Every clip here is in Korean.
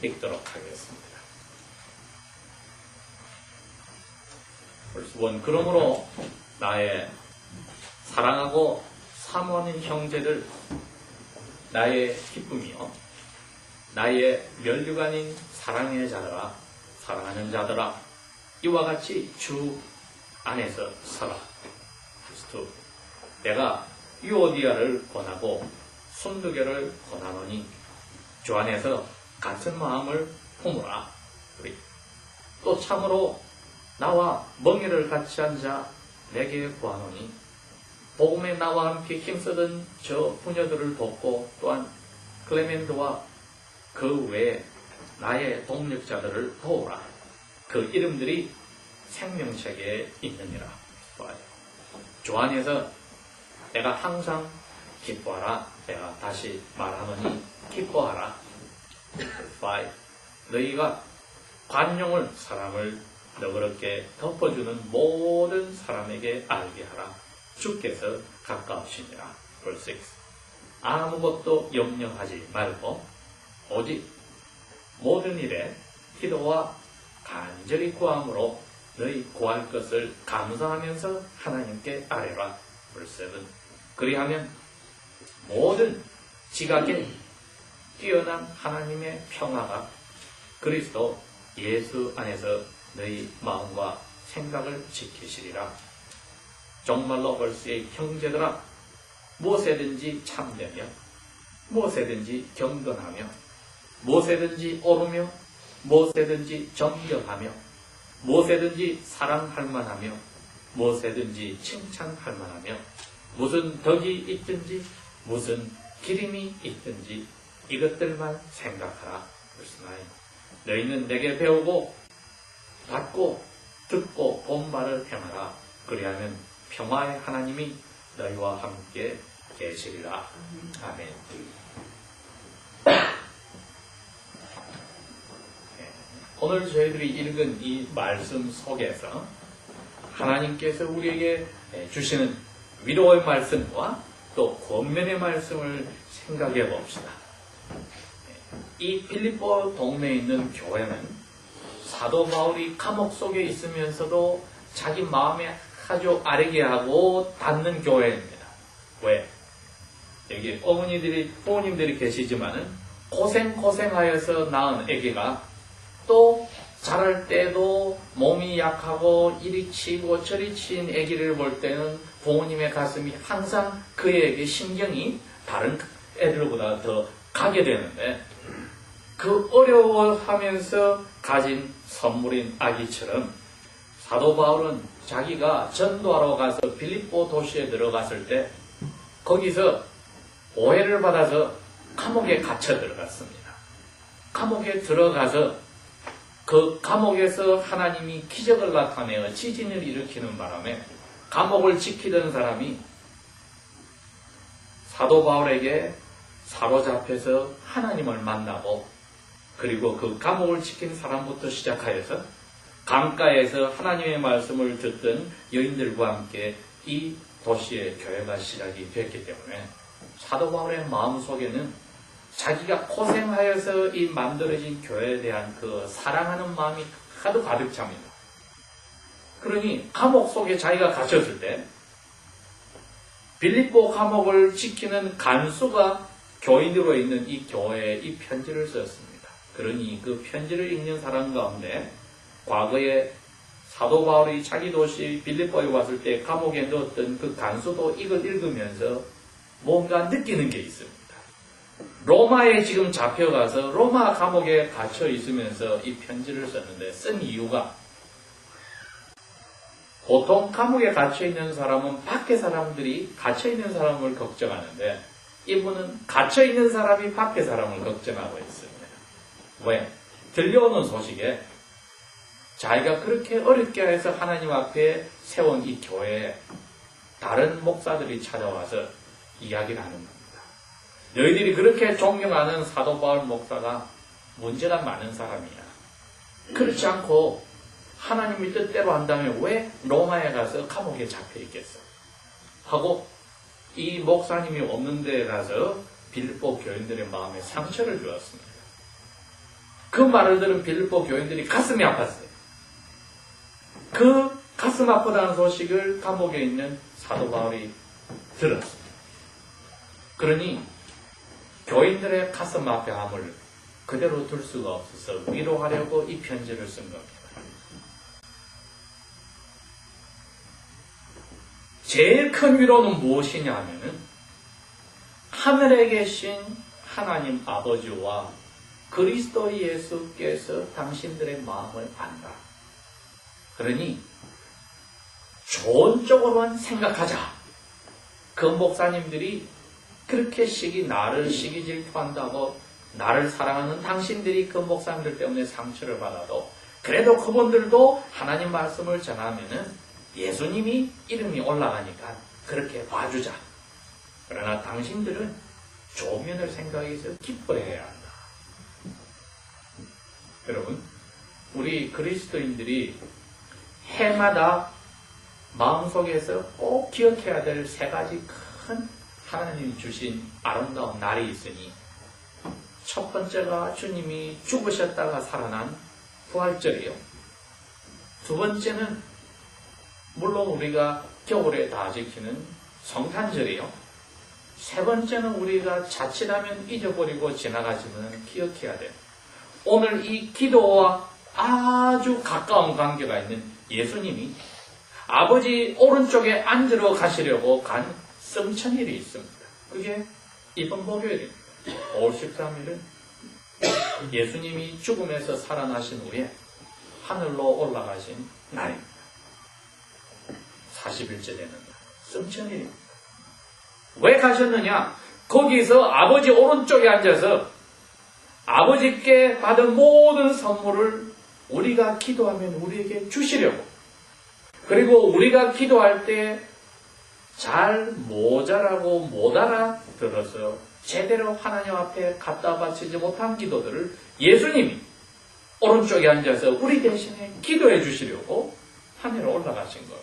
읽도록 하겠습니다. Verse 1. 그러므로 나의 사랑하고 사모하는 형제들, 나의 기쁨이요 나의 면류가 아닌 사랑의 자들아, 사랑하는 자들아, 이와 같이 주 안에서 살아. Verse 2. 내가 유오디아를 권하고 순두개를 권하노니 주 안에서 같은 마음을 품으라. 또 참으로 나와 멍에를 같이 한 자 내게 구하노니 복음에 나와 함께 힘쓰던 저 부녀들을 돕고 또한 클레멘트와 그 외에 나의 동력자들을 도우라. 그 이름들이 생명책에 있느니라. 주 안에서 내가 항상 기뻐하라. 내가 다시 말하노니 기뻐하라. 5. 너희가 관용을 사람을 너그럽게 덮어주는 모든 사람에게 알게 하라. 주께서 가까우시니라. Verse 6. 아무것도 염려하지 말고 오직 모든 일에 기도와 간절히 구함으로 너희 구할 것을 감사하면서 하나님께 아뢰라. Verse 7. 그리하면 모든 지각에 뛰어난 하나님의 평화가 그리스도 예수 안에서 너희 마음과 생각을 지키시리라. 정말로 벌스의 형제들아, 무엇에든지 참되며 무엇에든지 경건하며 무엇에든지 오르며 무엇에든지 정결하며 무엇에든지 사랑할 만하며 무엇에든지 칭찬할 만하며 무슨 덕이 있든지 무슨 기림이 있든지 이것들만 생각하라. Verse 9. 너희는 내게 배우고 받고 듣고 본 바를 행하라. 그리하면 평화의 하나님이 너희와 함께 계시리라. 아멘. 오늘 저희들이 읽은 이 말씀 속에서 하나님께서 우리에게 주시는 위로의 말씀과 또 권면의 말씀을 생각해 봅시다. 이 빌립보 동네에 있는 교회는 사도 바울이 감옥 속에 있으면서도 자기 마음에 아주 아르게 하고 닿는 교회입니다. 왜? 여기 부모님들이 계시지만은 고생하여서 낳은 아기가 또 자랄 때도 몸이 약하고 이리 치고 저리 친 아기를 볼 때는 부모님의 가슴이 항상 그에게 신경이 다른 애들보다 더 가게 되는데 그 어려워하면서 가진 선물인 아기처럼 사도 바울은 자기가 전도하러 가서 빌립보 도시에 들어갔을 때 거기서 오해를 받아서 감옥에 갇혀 들어갔습니다. 감옥에 들어가서 그 감옥에서 하나님이 기적을 나타내어 지진을 일으키는 바람에 감옥을 지키던 사람이 사도 바울에게 사로잡혀서 하나님을 만나고 그리고 그 감옥을 지킨 사람부터 시작하여서 강가에서 하나님의 말씀을 듣던 여인들과 함께 이 도시의 교회가 시작이 됐기 때문에 사도 바울의 마음속에는 자기가 고생하여서 이 만들어진 교회에 대한 그 사랑하는 마음이 하도 가득 찹니다. 그러니 감옥 속에 자기가 갇혔을 때 빌립보 감옥을 지키는 간수가 교인으로 있는 이 교회에 이 편지를 썼습니다. 그러니 그 편지를 읽는 사람 가운데 과거에 사도 바울이 자기 도시 빌립보에 왔을 때 감옥에 넣었던 그 간수도 이걸 읽으면서 뭔가 느끼는 게 있습니다. 로마에 지금 잡혀가서 로마 감옥에 갇혀 있으면서 이 편지를 썼는데 쓴 이유가 보통 감옥에 갇혀 있는 사람은 밖에 사람들이 갇혀 있는 사람을 걱정하는데 이분은 갇혀 있는 사람이 밖에 사람을 걱정하고 있습니다. 왜? 들려오는 소식에 자기가 그렇게 어렵게 해서 하나님 앞에 세운 이 교회에 다른 목사들이 찾아와서 이야기를 하는 겁니다. 너희들이 그렇게 존경하는 사도 바울 목사가 문제가 많은 사람이야. 그렇지 않고 하나님이 뜻대로 한다면 왜 로마에 가서 감옥에 잡혀 있겠어? 하고 이 목사님이 없는 데에 가서 빌립보 교인들의 마음에 상처를 주었습니다. 그 말을 들은 빌립보 교인들이 가슴이 아팠어요. 그 가슴 아프다는 소식을 감옥에 있는 사도 바울이 들었어요. 그러니 교인들의 가슴 아파함을 그대로 둘 수가 없어서 위로하려고 이 편지를 쓴 겁니다. 제일 큰 위로는 무엇이냐 하면은 하늘에 계신 하나님 아버지와 그리스도 예수께서 당신들의 마음을 안다. 그러니 좋은 쪽으로만 생각하자. 그 목사님들이 그렇게 나를 시기 질투한다고 나를 사랑하는 당신들이 그 목사님들 때문에 상처를 받아도 그래도 그분들도 하나님 말씀을 전하면은 예수님이 이름이 올라가니까 그렇게 봐주자. 그러나 당신들은 좋은 면을 생각해서 기뻐해야 한다. 여러분, 우리 그리스도인들이 해마다 마음속에서 꼭 기억해야 될 세 가지 큰 하나님이 주신 아름다운 날이 있으니 첫 번째가 주님이 죽으셨다가 살아난 부활절이요. 두 번째는 물론 우리가 겨울에 다 지키는 성탄절이요. 세 번째는 우리가 자칫하면 잊어버리고 지나가지만 기억해야 돼요. 오늘 이 기도와 아주 가까운 관계가 있는 예수님이 아버지 오른쪽에 앉으러 가시려고 간 성천일이 있습니다. 그게 이번 목요일입니다. 5월 13일은 예수님이 죽음에서 살아나신 후에 하늘로 올라가신 날입니다. 40일째 되는 날, 성천일입니다. 왜 가셨느냐? 거기서 아버지 오른쪽에 앉아서 아버지께 받은 모든 선물을 우리가 기도하면 우리에게 주시려고, 그리고 우리가 기도할 때 잘 모자라고 못 알아들어서 제대로 하나님 앞에 갖다 바치지 못한 기도들을 예수님이 오른쪽에 앉아서 우리 대신에 기도해 주시려고 하늘에 올라가신 거예요.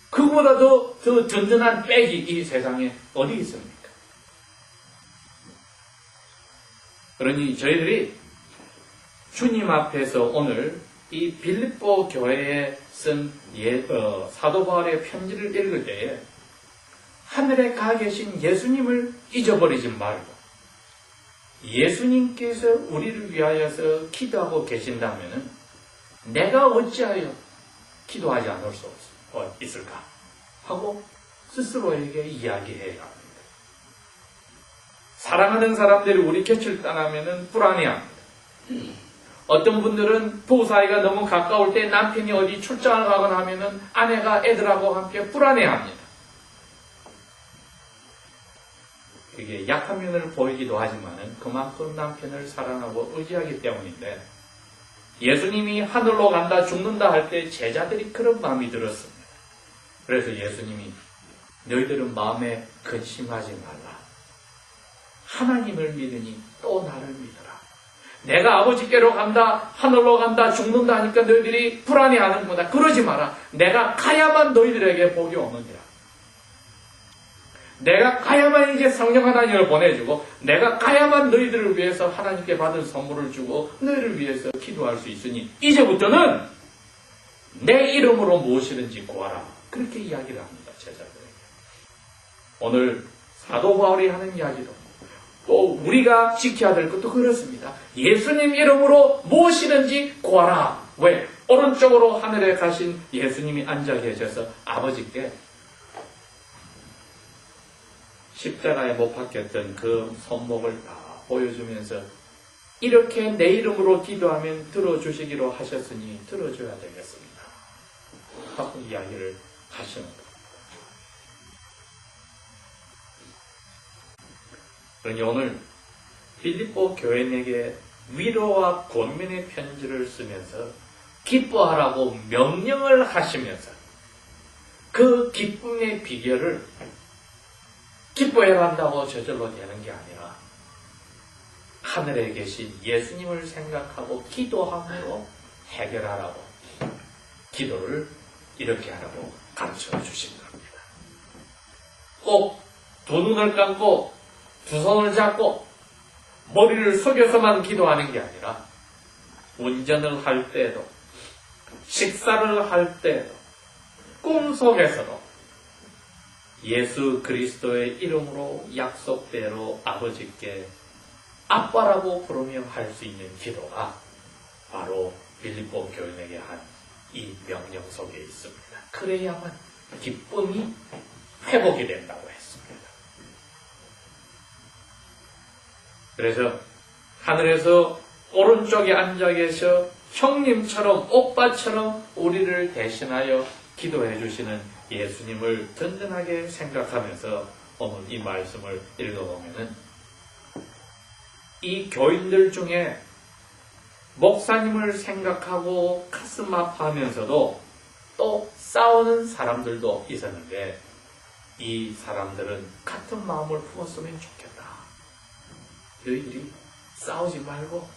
그보다 더 든든한 백이 이 세상에 어디 있습니까? 그러니 저희들이 주님 앞에서 오늘 이 빌립보 교회에 쓴 사도 바울의 편지를 읽을 때에 하늘에 가 계신 예수님을 잊어버리지 말고 예수님께서 우리를 위하여서 기도하고 계신다면 내가 어찌하여 기도하지 않을 수 있을까 하고 스스로에게 이야기해야 합니다. 사랑하는 사람들이 우리 곁을 떠나면 불안해합니다. 어떤 분들은 부부 사이가 너무 가까울 때 남편이 어디 출장을 가거나 하면은 아내가 애들하고 함께 불안해합니다. 이게 약한 면을 보이기도 하지만은 그만큼 남편을 사랑하고 의지하기 때문인데 예수님이 하늘로 간다 죽는다 할 때 제자들이 그런 마음이 들었습니다. 그래서 예수님이 너희들은 마음에 근심하지 말라. 하나님을 믿으니 또 나를 믿어라. 내가 아버지께로 간다, 하늘로 간다, 죽는다 하니까 너희들이 불안해하는구나. 그러지 마라. 내가 가야만 너희들에게 복이 오느니라. 내가 가야만 이제 성령 하나님을 보내주고 내가 가야만 너희들을 위해서 하나님께 받은 선물을 주고 너희를 위해서 기도할 수 있으니 이제부터는 내 이름으로 무엇이든지 구하라. 그렇게 이야기를 합니다. 제자들에게. 오늘 사도 바울이 하는 이야기도 또 우리가 지켜야 될 것도 그렇습니다. 예수님 이름으로 무엇이든지 구하라. 왜? 오른쪽으로 하늘에 가신 예수님이 앉아 계셔서 아버지께 십자가에 못 박혔던 그 손목을 다 보여주면서 이렇게 내 이름으로 기도하면 들어주시기로 하셨으니 들어줘야 되겠습니다. 하고 이야기를 하시는 겁니다. 그러니 오늘 빌립보 교인에게 위로와 권면의 편지를 쓰면서 기뻐하라고 명령을 하시면서 그 기쁨의 비결을 기뻐해야 한다고 저절로 되는 게 아니라 하늘에 계신 예수님을 생각하고 기도함으로 해결하라고 기도를 이렇게 하라고 가르쳐 주신 겁니다. 꼭 두 눈을 감고 두 손을 잡고 머리를 숙여서만 기도하는 게 아니라 운전을 할 때에도, 식사를 할 때에도, 꿈속에서도 예수 그리스도의 이름으로 약속대로 아버지께 아빠라고 부르며 할 수 있는 기도가 바로 빌립보 교인에게 한 이 명령 속에 있습니다. 그래야만 기쁨이 회복이 된다고 했습니다. 그래서 하늘에서 오른쪽에 앉아 계셔 형님처럼 오빠처럼 우리를 대신하여 기도해 주시는 예수님을 든든하게 생각하면서 오늘 이 말씀을 읽어보면은 이 교인들 중에 목사님을 생각하고 가슴 아파하면서도 또 싸우는 사람들도 있었는데 이 사람들은 같은 마음을 품었으면 좋겠다. 너희들이 싸우지 말고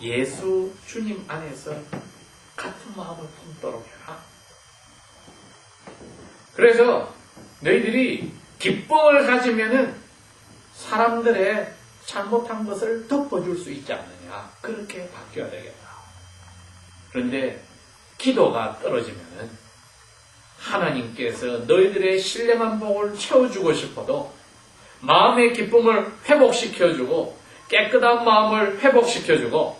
예수 주님 안에서 같은 마음을 품도록 해라. 그래서 너희들이 기쁨을 가지면은 사람들의 잘못한 것을 덮어줄 수 있지 않느냐. 그렇게 바뀌어야 되겠다. 그런데 기도가 떨어지면은 하나님께서 너희들의 신령한 복을 채워주고 싶어도 마음의 기쁨을 회복시켜주고 깨끗한 마음을 회복시켜주고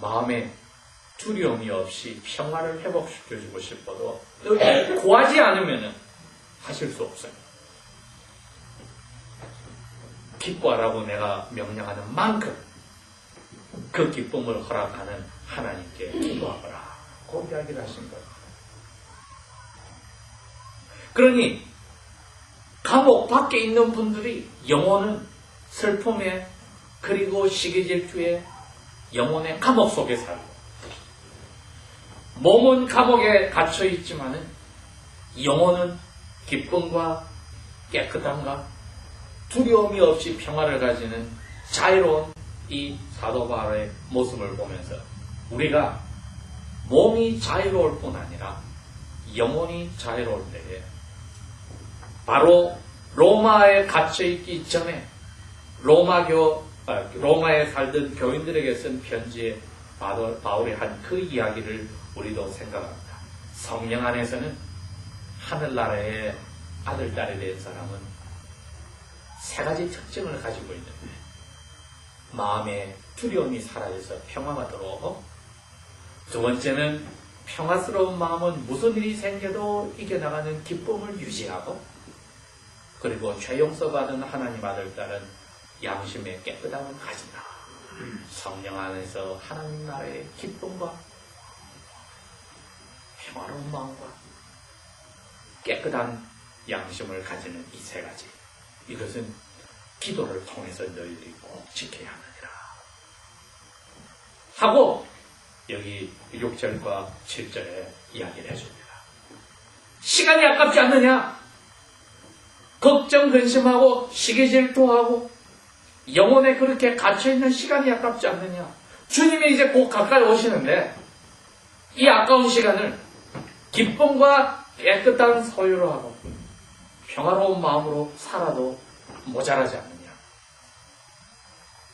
마음에 두려움이 없이 평화를 회복시켜주고 싶어도 구하지 않으면 하실 수 없어요. 기뻐하라고 내가 명령하는 만큼 그 기쁨을 허락하는 하나님께 기도하거라. 그 이야기를 하신 거예요. 그러니 감옥 밖에 있는 분들이 영혼은 슬픔에 그리고 시기질투에 영혼의 감옥 속에 살고 몸은 감옥에 갇혀 있지만은 영혼은 기쁨과 깨끗함과 두려움이 없이 평화를 가지는 자유로운 이 사도 바울의 모습을 보면서 우리가 몸이 자유로울 뿐 아니라 영혼이 자유로울 때에 바로 로마에 갇혀있기 전에 로마에 살던 교인들에게 쓴 편지에 바울이 한 그 이야기를 우리도 생각합니다. 성령 안에서는 하늘나라의 아들, 딸이 된 사람은 세 가지 특징을 가지고 있는데 마음에 두려움이 사라져서 평화가 들어오고 두 번째는 평화스러운 마음은 무슨 일이 생겨도 이겨나가는 기쁨을 유지하고 그리고 죄 용서받은 하나님 아들, 딸은 양심의 깨끗함을 가진다. 성령 안에서 하나님 나라의 기쁨과 평화로운 마음과 깨끗한 양심을 가지는 이 세 가지. 이것은 기도를 통해서 너희들이 꼭 지켜야 하느니라. 하고 여기 6절과 7절에 이야기를 해줍니다. 시간이 아깝지 않느냐? 걱정, 근심하고 시기질투하고 영혼에 그렇게 갇혀있는 시간이 아깝지 않느냐? 주님이 이제 곧 가까이 오시는데 이 아까운 시간을 기쁨과 깨끗한 소유로 하고 평화로운 마음으로 살아도 모자라지 않느냐.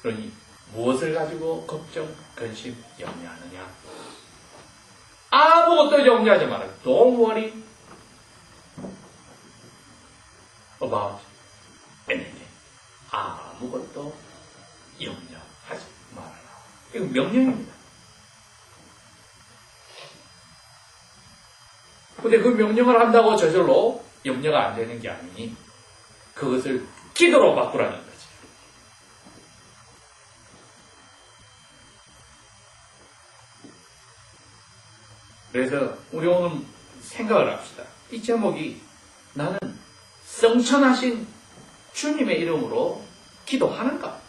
그러니 무엇을 가지고 걱정, 근심, 염려하느냐. 아무것도 염려하지 마라. Don't worry about anything. 아무것도 염려하지 말아라. 이거 명령입니다. 근데 그 명령을 한다고 저절로 염려가 안 되는 게 아니니 그것을 기도로 바꾸라는 거지. 그래서 우리 오늘 생각을 합시다. 이 제목이 나는 성천하신 주님의 이름으로 기도하는가?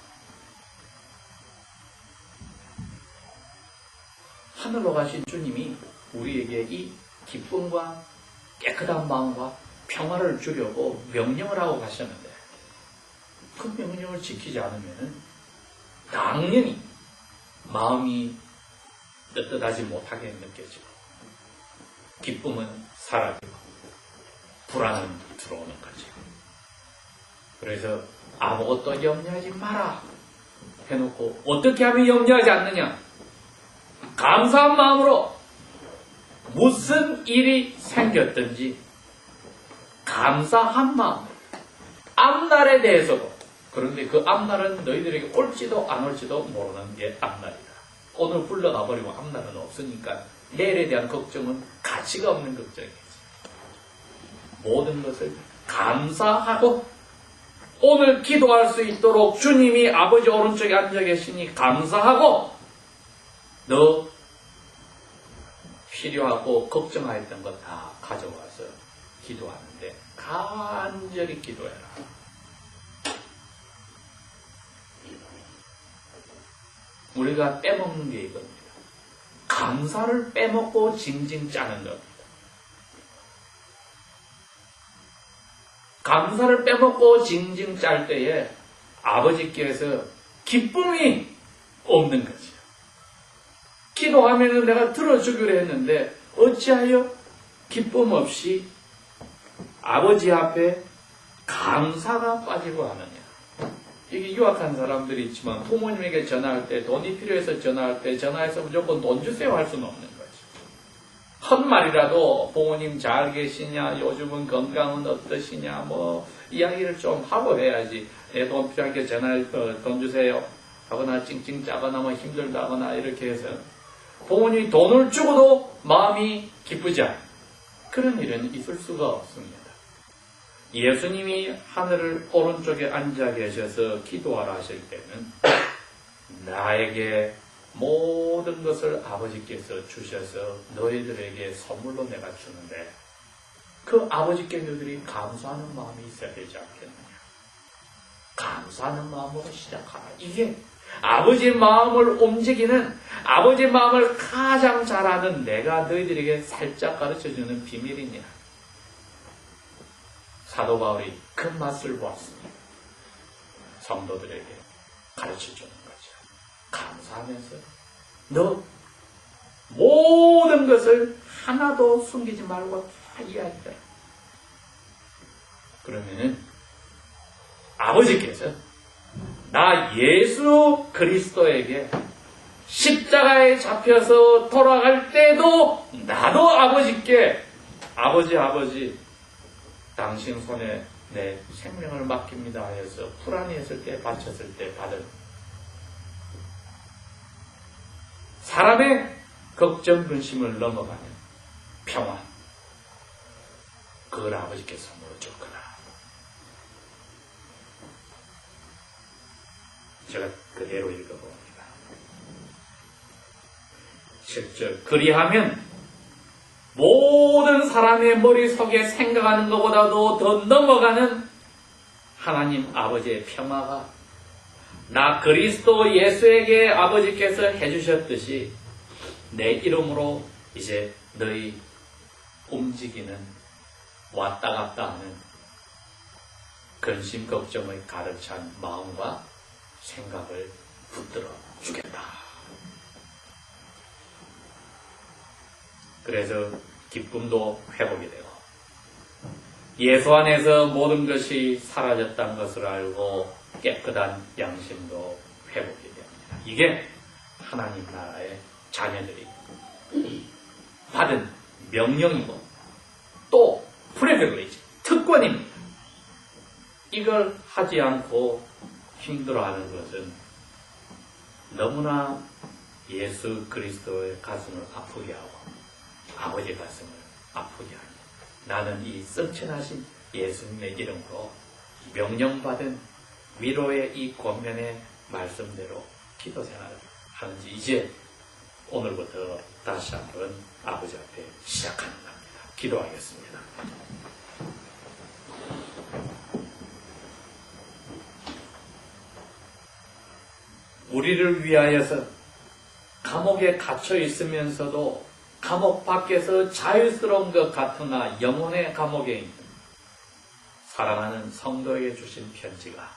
하늘로 가신 주님이 우리에게 이 기쁨과 깨끗한 마음과 평화를 주려고 명령을 하고 가셨는데 그 명령을 지키지 않으면 당연히 마음이 떳떳하지 못하게 느껴지고 기쁨은 사라지고 불안은 들어오는 거지. 그래서 아무것도 염려하지 마라 해놓고 어떻게 하면 염려하지 않느냐? 감사한 마음으로 무슨 일이 생겼든지 감사한 마음, 앞날에 대해서도. 그런데 그 앞날은 너희들에게 올지도 안 올지도 모르는 게 앞날이다. 오늘 불러가 버리면 앞날은 없으니까 내일에 대한 걱정은 가치가 없는 걱정이지. 모든 것을 감사하고 오늘 기도할 수 있도록 주님이 아버지 오른쪽에 앉아 계시니 감사하고 너 필요하고 걱정하였던 것 다 가져와서 기도하는데 간절히 기도해라. 우리가 빼먹는 게 이겁니다. 감사를 빼먹고 징징 짜는 겁니다. 감사를 빼먹고 징징 짤 때에 아버지께서 기쁨이 없는 거죠. 기도하면 내가 들어주기로 했는데 어찌하여 기쁨 없이 아버지 앞에 감사가 빠지고 하느냐. 이게 유학한 사람들이 있지만 부모님에게 전화할 때 돈이 필요해서 전화할 때 전화해서 무조건 돈 주세요 할 수는 없는 거죠. 한 말이라도 부모님 잘 계시냐, 요즘은 건강은 어떠시냐, 뭐 이야기를 좀 하고 해야지. 내 돈 필요하게 전화해 돈 주세요 하거나 찡찡 짜거나 뭐 힘들다거나 이렇게 해서 부모님이 돈을 주고도 마음이 기쁘지 않아요. 그런 일은 있을 수가 없습니다. 예수님이 하늘 오른쪽에 앉아 계셔서 기도하라 하실 때는 나에게 모든 것을 아버지께서 주셔서 너희들에게 선물로 내가 주는데 그 아버지께 너희들이 감사하는 마음이 있어야 되지 않겠느냐. 감사하는 마음으로 시작하라. 이게 아버지의 마음을 움직이는, 아버지의 마음을 가장 잘 아는 내가 너희들에게 살짝 가르쳐주는 비밀이냐. 사도 바울이 그 맛을 보았습니다. 성도들에게 가르쳐주는 거죠. 감사하면서 너 모든 것을 하나도 숨기지 말고 다 이야기해라. 그러면은 아버지께서 나 예수 그리스도에게 십자가에 잡혀서 돌아갈 때도 나도 아버지께 아버지 당신 손에 내 생명을 맡깁니다 해서 불안해했을 때 바쳤을 때 받은 사람의 걱정 근심을 넘어가는 평안, 그걸 아버지께 선물로 줄 거다. 제가 그대로 읽어봅니다. 7절 그리하면 모든 사람의 머릿속에 생각하는 것보다도 더 넘어가는 하나님 아버지의 평화가 나 그리스도 예수에게 아버지께서 해주셨듯이 내 이름으로 이제 너희 움직이는 왔다 갔다 하는 근심 걱정의 가득 찬 마음과 생각을 붙들어 주겠다. 그래서 기쁨도 회복이 되고 예수 안에서 모든 것이 사라졌다는 것을 알고 깨끗한 양심도 회복이 됩니다. 이게 하나님 나라의 자녀들이 받은 명령이고 또 프리빌리지, 특권입니다. 이걸 하지 않고 힘들어하는 것은 너무나 예수 그리스도의 가슴을 아프게 하고 아버지의 가슴을 아프게 합니다. 나는 이 성천하신 예수님의 이름으로 명령받은 위로의 이 권면의 말씀대로 기도 생활을 하는지 이제 오늘부터 다시 한번 아버지 앞에 시작하는 겁니다. 기도하겠습니다. 우리를 위하여서 감옥에 갇혀 있으면서도 감옥 밖에서 자유스러운 것 같으나 영혼의 감옥에 있는 사랑하는 성도에게 주신 편지가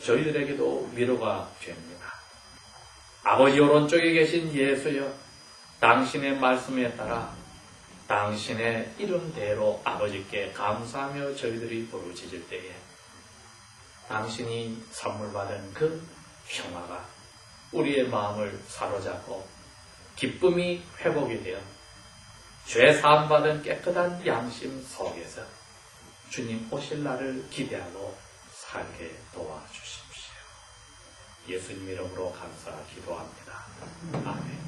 저희들에게도 위로가 됩니다. 아버지 오른쪽에 계신 예수여, 당신의 말씀에 따라 당신의 이름대로 아버지께 감사하며 저희들이 부르짖을 때에 당신이 선물 받은 그 평화가 우리의 마음을 사로잡고 기쁨이 회복이 되어 죄 사함 받은 깨끗한 양심 속에서 주님 오실 날을 기대하고 살게 도와주십시오. 예수님 이름으로 감사 기도합니다. 아멘.